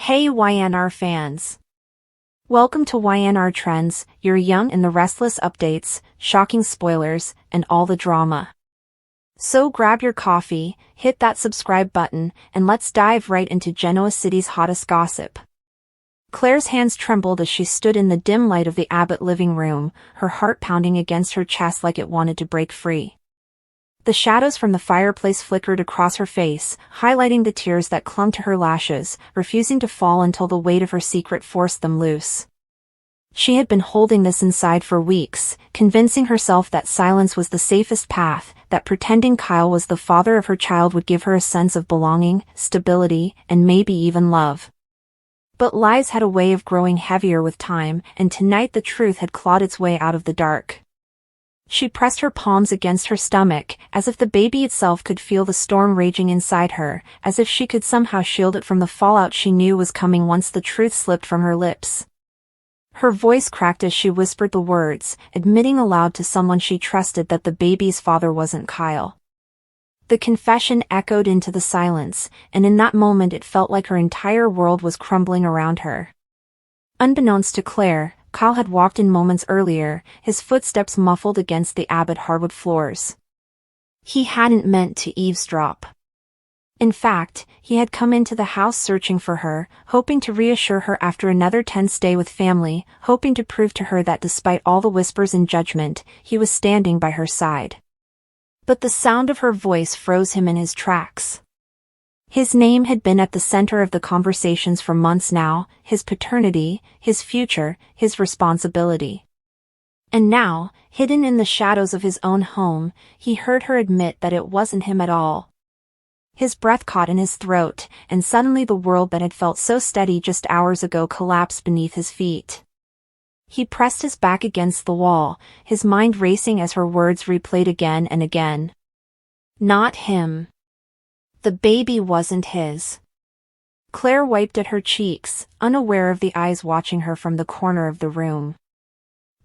Hey Y&R fans! Welcome to Y&R Trends, your young and the restless updates, shocking spoilers, and all the drama. So grab your coffee, hit that subscribe button, and let's dive right into Genoa City's hottest gossip. Claire's hands trembled as she stood in the dim light of the Abbott living room, her heart pounding against her chest like it wanted to break free. The shadows from the fireplace flickered across her face, highlighting the tears that clung to her lashes, refusing to fall until the weight of her secret forced them loose. She had been holding this inside for weeks, convincing herself that silence was the safest path, that pretending Kyle was the father of her child would give her a sense of belonging, stability, and maybe even love. But lies had a way of growing heavier with time, and tonight the truth had clawed its way out of the dark. She pressed her palms against her stomach, as if the baby itself could feel the storm raging inside her, as if she could somehow shield it from the fallout she knew was coming once the truth slipped from her lips. Her voice cracked as she whispered the words, admitting aloud to someone she trusted that the baby's father wasn't Kyle. The confession echoed into the silence, and in that moment it felt like her entire world was crumbling around her. Unbeknownst to Claire, Kyle had walked in moments earlier, his footsteps muffled against the Abbott hardwood floors. He hadn't meant to eavesdrop. In fact, he had come into the house searching for her, hoping to reassure her after another tense day with family, hoping to prove to her that despite all the whispers and judgment, he was standing by her side. But the sound of her voice froze him in his tracks. His name had been at the center of the conversations for months now, his paternity, his future, his responsibility. And now, hidden in the shadows of his own home, he heard her admit that it wasn't him at all. His breath caught in his throat, and suddenly the world that had felt so steady just hours ago collapsed beneath his feet. He pressed his back against the wall, his mind racing as her words replayed again and again. Not him. The baby wasn't his. Claire wiped at her cheeks, unaware of the eyes watching her from the corner of the room.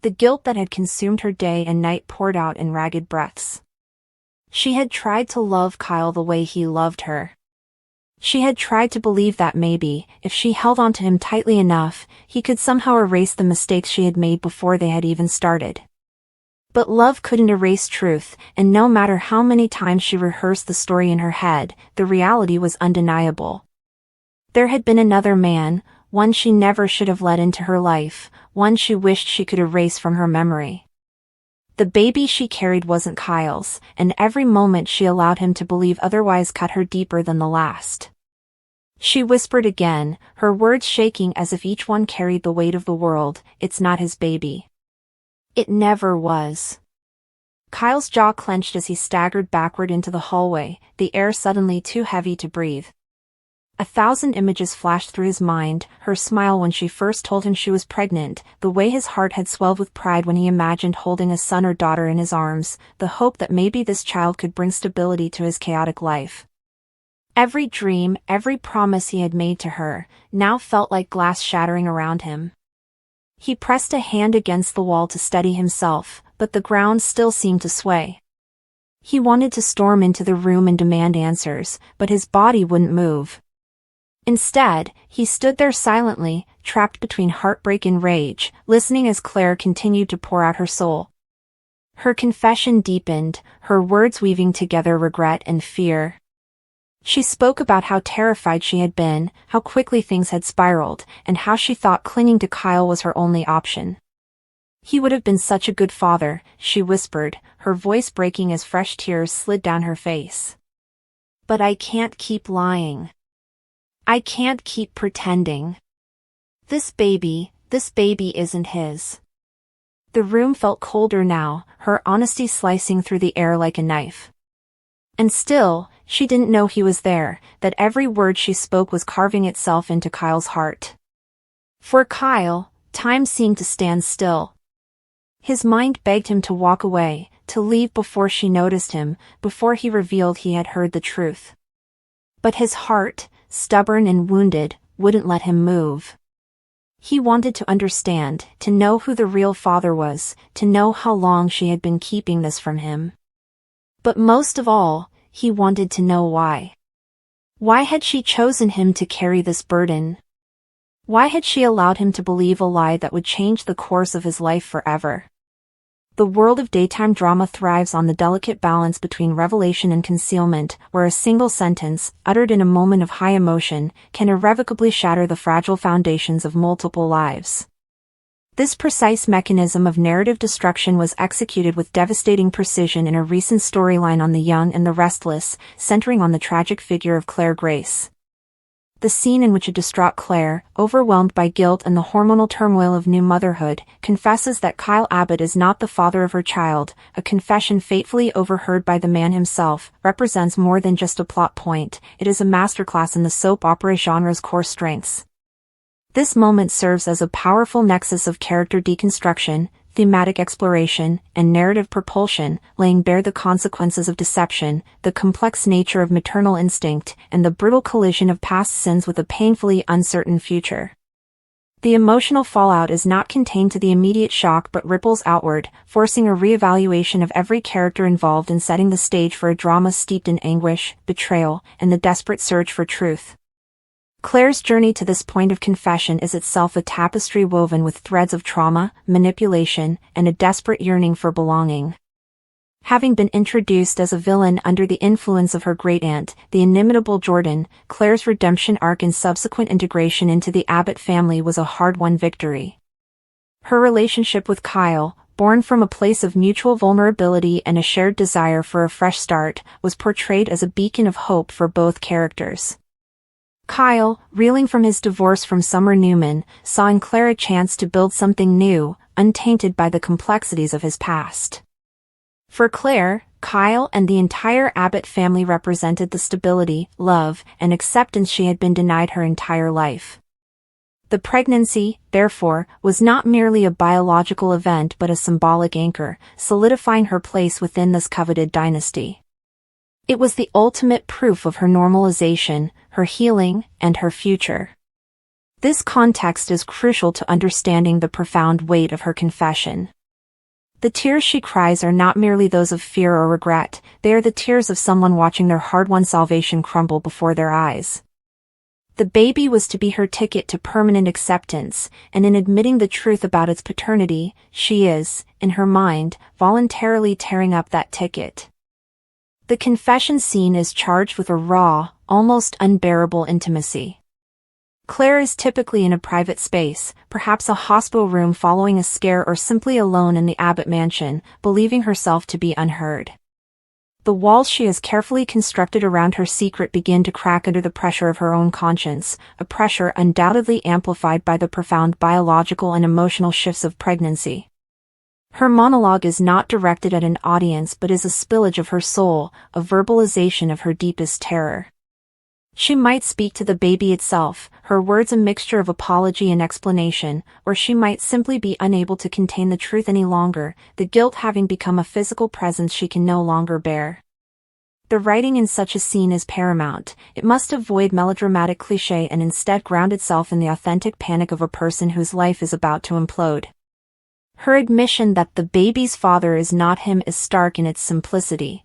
The guilt that had consumed her day and night poured out in ragged breaths. She had tried to love Kyle the way he loved her. She had tried to believe that maybe, if she held on to him tightly enough, he could somehow erase the mistakes she had made before they had even started. But love couldn't erase truth, and no matter how many times she rehearsed the story in her head, the reality was undeniable. There had been another man, one she never should have let into her life, one she wished she could erase from her memory. The baby she carried wasn't Kyle's, and every moment she allowed him to believe otherwise cut her deeper than the last. She whispered again, her words shaking as if each one carried the weight of the world, "It's not his baby. It never was." Kyle's jaw clenched as he staggered backward into the hallway, the air suddenly too heavy to breathe. 1,000 images flashed through his mind, her smile when she first told him she was pregnant, the way his heart had swelled with pride when he imagined holding a son or daughter in his arms, the hope that maybe this child could bring stability to his chaotic life. Every dream, every promise he had made to her, now felt like glass shattering around him. He pressed a hand against the wall to steady himself, but the ground still seemed to sway. He wanted to storm into the room and demand answers, but his body wouldn't move. Instead, he stood there silently, trapped between heartbreak and rage, listening as Claire continued to pour out her soul. Her confession deepened, her words weaving together regret and fear. She spoke about how terrified she had been, how quickly things had spiraled, and how she thought clinging to Kyle was her only option. "He would have been such a good father," she whispered, her voice breaking as fresh tears slid down her face. "But I can't keep lying. I can't keep pretending. This baby isn't his." The room felt colder now, her honesty slicing through the air like a knife. And still, she didn't know he was there, that every word she spoke was carving itself into Kyle's heart. For Kyle, time seemed to stand still. His mind begged him to walk away, to leave before she noticed him, before he revealed he had heard the truth. But his heart, stubborn and wounded, wouldn't let him move. He wanted to understand, to know who the real father was, to know how long she had been keeping this from him. But most of all, he wanted to know why. Why had she chosen him to carry this burden? Why had she allowed him to believe a lie that would change the course of his life forever? The world of daytime drama thrives on the delicate balance between revelation and concealment, where a single sentence, uttered in a moment of high emotion, can irrevocably shatter the fragile foundations of multiple lives. This precise mechanism of narrative destruction was executed with devastating precision in a recent storyline on The Young and the Restless, centering on the tragic figure of Claire Grace. The scene in which a distraught Claire, overwhelmed by guilt and the hormonal turmoil of new motherhood, confesses that Kyle Abbott is not the father of her child, a confession fatefully overheard by the man himself, represents more than just a plot point. It is a masterclass in the soap opera genre's core strengths. This moment serves as a powerful nexus of character deconstruction, thematic exploration, and narrative propulsion, laying bare the consequences of deception, the complex nature of maternal instinct, and the brutal collision of past sins with a painfully uncertain future. The emotional fallout is not contained to the immediate shock but ripples outward, forcing a reevaluation of every character involved and setting the stage for a drama steeped in anguish, betrayal, and the desperate search for truth. Claire's journey to this point of confession is itself a tapestry woven with threads of trauma, manipulation, and a desperate yearning for belonging. Having been introduced as a villain under the influence of her great-aunt, the inimitable Jordan, Claire's redemption arc and subsequent integration into the Abbott family was a hard-won victory. Her relationship with Kyle, born from a place of mutual vulnerability and a shared desire for a fresh start, was portrayed as a beacon of hope for both characters. Kyle, reeling from his divorce from Summer Newman, saw in Claire a chance to build something new, untainted by the complexities of his past. For Claire, Kyle and the entire Abbott family represented the stability, love, and acceptance she had been denied her entire life. The pregnancy, therefore, was not merely a biological event but a symbolic anchor, solidifying her place within this coveted dynasty. It was the ultimate proof of her normalization, her healing, and her future. This context is crucial to understanding the profound weight of her confession. The tears she cries are not merely those of fear or regret, they are the tears of someone watching their hard-won salvation crumble before their eyes. The baby was to be her ticket to permanent acceptance, and in admitting the truth about its paternity, she is, in her mind, voluntarily tearing up that ticket. The confession scene is charged with a raw, almost unbearable intimacy. Claire is typically in a private space, perhaps a hospital room following a scare or simply alone in the Abbott mansion, believing herself to be unheard. The walls she has carefully constructed around her secret begin to crack under the pressure of her own conscience, a pressure undoubtedly amplified by the profound biological and emotional shifts of pregnancy. Her monologue is not directed at an audience but is a spillage of her soul, a verbalization of her deepest terror. She might speak to the baby itself, her words a mixture of apology and explanation, or she might simply be unable to contain the truth any longer, the guilt having become a physical presence she can no longer bear. The writing in such a scene is paramount. It must avoid melodramatic cliché and instead ground itself in the authentic panic of a person whose life is about to implode. Her admission that the baby's father is not him is stark in its simplicity.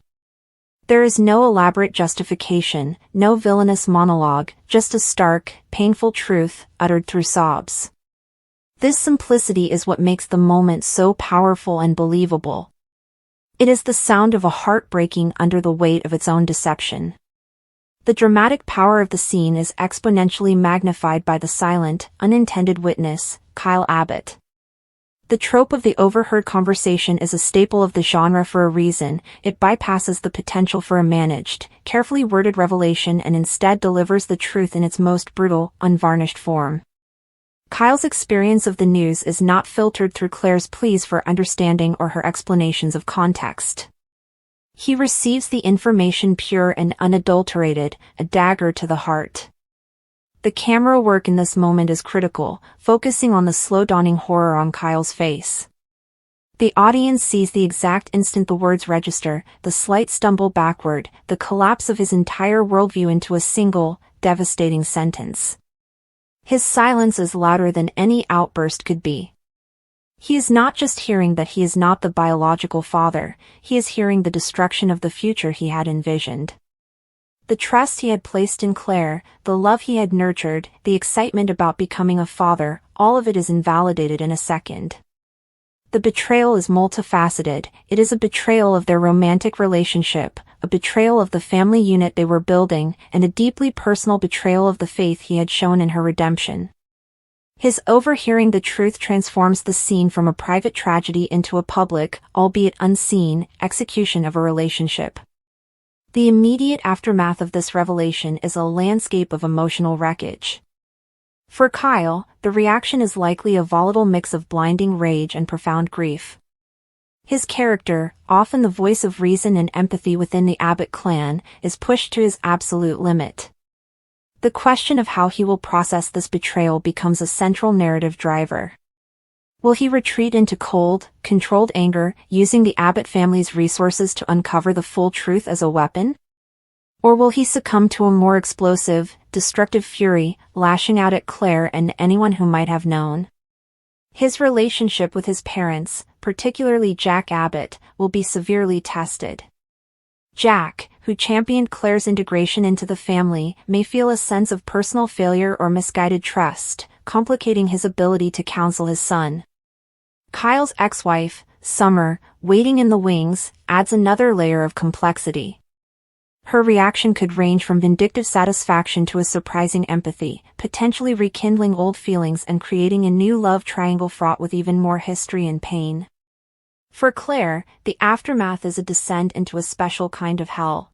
There is no elaborate justification, no villainous monologue, just a stark, painful truth, uttered through sobs. This simplicity is what makes the moment so powerful and believable. It is the sound of a heart breaking under the weight of its own deception. The dramatic power of the scene is exponentially magnified by the silent, unintended witness, Kyle Abbott. The trope of the overheard conversation is a staple of the genre for a reason. It bypasses the potential for a managed, carefully worded revelation and instead delivers the truth in its most brutal, unvarnished form. Kyle's experience of the news is not filtered through Claire's pleas for understanding or her explanations of context. He receives the information pure and unadulterated, a dagger to the heart. The camera work in this moment is critical, focusing on the slow dawning horror on Kyle's face. The audience sees the exact instant the words register, the slight stumble backward, the collapse of his entire worldview into a single, devastating sentence. His silence is louder than any outburst could be. He is not just hearing that he is not the biological father, he is hearing the destruction of the future he had envisioned. The trust he had placed in Claire, the love he had nurtured, the excitement about becoming a father, all of it is invalidated in a second. The betrayal is multifaceted. It is a betrayal of their romantic relationship, a betrayal of the family unit they were building, and a deeply personal betrayal of the faith he had shown in her redemption. His overhearing the truth transforms the scene from a private tragedy into a public, albeit unseen, execution of a relationship. The immediate aftermath of this revelation is a landscape of emotional wreckage. For Kyle, the reaction is likely a volatile mix of blinding rage and profound grief. His character, often the voice of reason and empathy within the Abbott clan, is pushed to his absolute limit. The question of how he will process this betrayal becomes a central narrative driver. Will he retreat into cold, controlled anger, using the Abbott family's resources to uncover the full truth as a weapon? Or will he succumb to a more explosive, destructive fury, lashing out at Claire and anyone who might have known? His relationship with his parents, particularly Jack Abbott, will be severely tested. Jack, who championed Claire's integration into the family, may feel a sense of personal failure or misguided trust, complicating his ability to counsel his son. Kyle's ex-wife, Summer, waiting in the wings, adds another layer of complexity. Her reaction could range from vindictive satisfaction to a surprising empathy, potentially rekindling old feelings and creating a new love triangle fraught with even more history and pain. For Claire, the aftermath is a descent into a special kind of hell.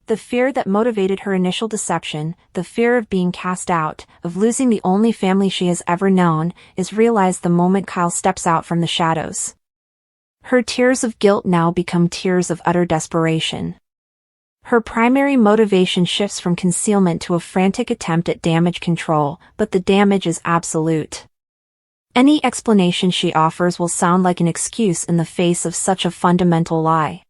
The fear that motivated her initial deception, the fear of being cast out, of losing the only family she has ever known, is realized the moment Kyle steps out from the shadows. Her tears of guilt now become tears of utter desperation. Her primary motivation shifts from concealment to a frantic attempt at damage control, but the damage is absolute. Any explanation she offers will sound like an excuse in the face of such a fundamental lie.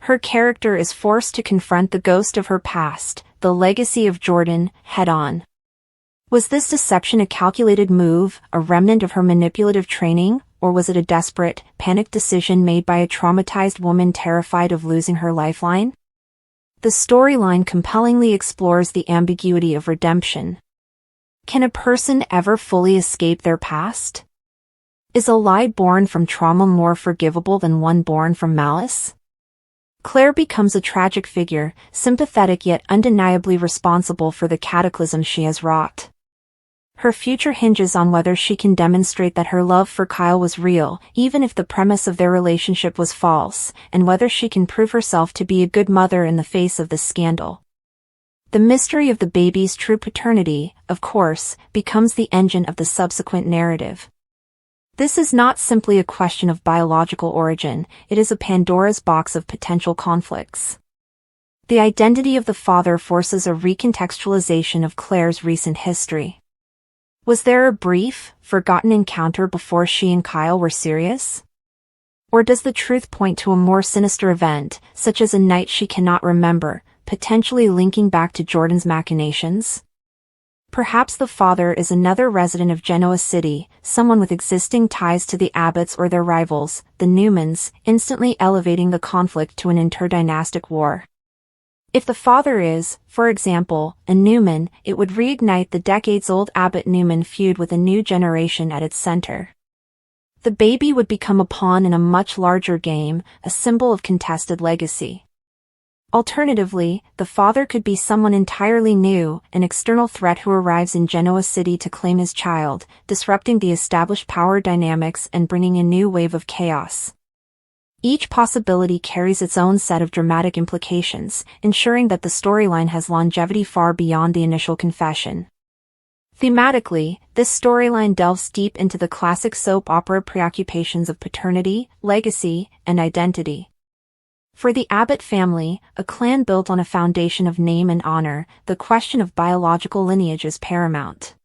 Her character is forced to confront the ghost of her past, the legacy of Jordan, head-on. Was this deception a calculated move, a remnant of her manipulative training, or was it a desperate, panicked decision made by a traumatized woman terrified of losing her lifeline? The storyline compellingly explores the ambiguity of redemption. Can a person ever fully escape their past? Is a lie born from trauma more forgivable than one born from malice? Claire becomes a tragic figure, sympathetic yet undeniably responsible for the cataclysm she has wrought. Her future hinges on whether she can demonstrate that her love for Kyle was real, even if the premise of their relationship was false, and whether she can prove herself to be a good mother in the face of this scandal. The mystery of the baby's true paternity, of course, becomes the engine of the subsequent narrative. This is not simply a question of biological origin, it is a Pandora's box of potential conflicts. The identity of the father forces a recontextualization of Claire's recent history. Was there a brief, forgotten encounter before she and Kyle were serious? Or does the truth point to a more sinister event, such as a night she cannot remember, potentially linking back to Jordan's machinations? Perhaps the father is another resident of Genoa City, someone with existing ties to the Abbotts or their rivals, the Newmans, instantly elevating the conflict to an interdynastic war. If the father is, for example, a Newman, it would reignite the decades-old Abbott-Newman feud with a new generation at its center. The baby would become a pawn in a much larger game, a symbol of contested legacy. Alternatively, the father could be someone entirely new, an external threat who arrives in Genoa City to claim his child, disrupting the established power dynamics and bringing a new wave of chaos. Each possibility carries its own set of dramatic implications, ensuring that the storyline has longevity far beyond the initial confession. Thematically, this storyline delves deep into the classic soap opera preoccupations of paternity, legacy, and identity. For the Abbott family, a clan built on a foundation of name and honor, the question of biological lineage is paramount.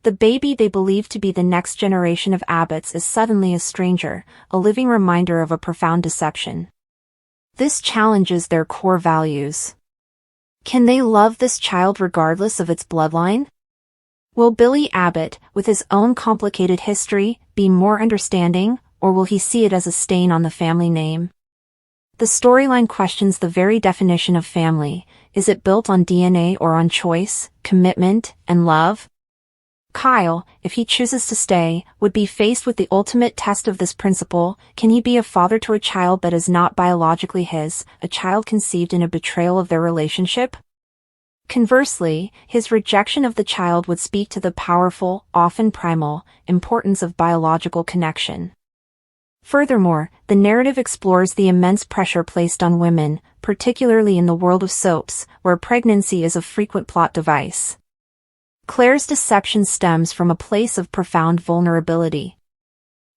The baby they believe to be the next generation of Abbotts is suddenly a stranger, a living reminder of a profound deception. This challenges their core values. Can they love this child regardless of its bloodline? Will Billy Abbott, with his own complicated history, be more understanding, or will he see it as a stain on the family name? The storyline questions the very definition of family. Is it built on DNA or on choice, commitment, and love? Kyle, if he chooses to stay, would be faced with the ultimate test of this principle. Can he be a father to a child that is not biologically his, a child conceived in a betrayal of their relationship? Conversely, his rejection of the child would speak to the powerful, often primal, importance of biological connection. Furthermore, the narrative explores the immense pressure placed on women, particularly in the world of soaps, where pregnancy is a frequent plot device. Claire's deception stems from a place of profound vulnerability.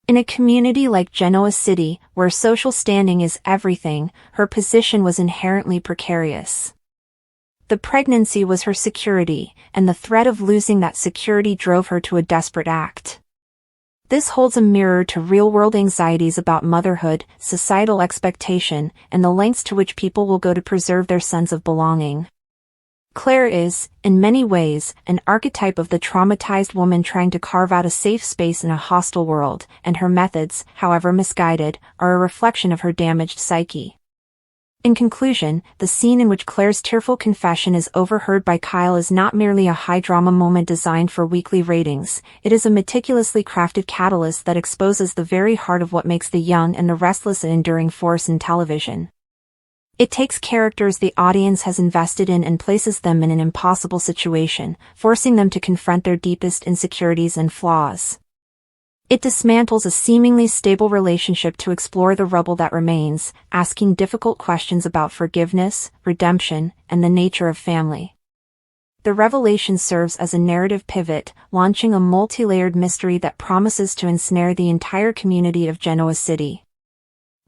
In a community like Genoa City, where social standing is everything, her position was inherently precarious. The pregnancy was her security, and the threat of losing that security drove her to a desperate act. This holds a mirror to real-world anxieties about motherhood, societal expectation, and the lengths to which people will go to preserve their sense of belonging. Claire is, in many ways, an archetype of the traumatized woman trying to carve out a safe space in a hostile world, and her methods, however misguided, are a reflection of her damaged psyche. In conclusion, the scene in which Claire's tearful confession is overheard by Kyle is not merely a high-drama moment designed for weekly ratings. It is a meticulously crafted catalyst that exposes the very heart of what makes the young and the restless an enduring force in television. It takes characters the audience has invested in and places them in an impossible situation, forcing them to confront their deepest insecurities and flaws. It dismantles a seemingly stable relationship to explore the rubble that remains, asking difficult questions about forgiveness, redemption, and the nature of family. The revelation serves as a narrative pivot, launching a multi-layered mystery that promises to ensnare the entire community of Genoa City.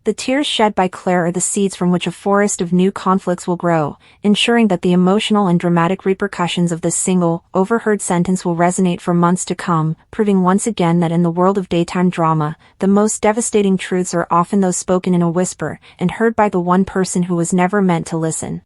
The tears shed by Claire are the seeds from which a forest of new conflicts will grow, ensuring that the emotional and dramatic repercussions of this single, overheard sentence will resonate for months to come, proving once again that in the world of daytime drama, the most devastating truths are often those spoken in a whisper, and heard by the one person who was never meant to listen.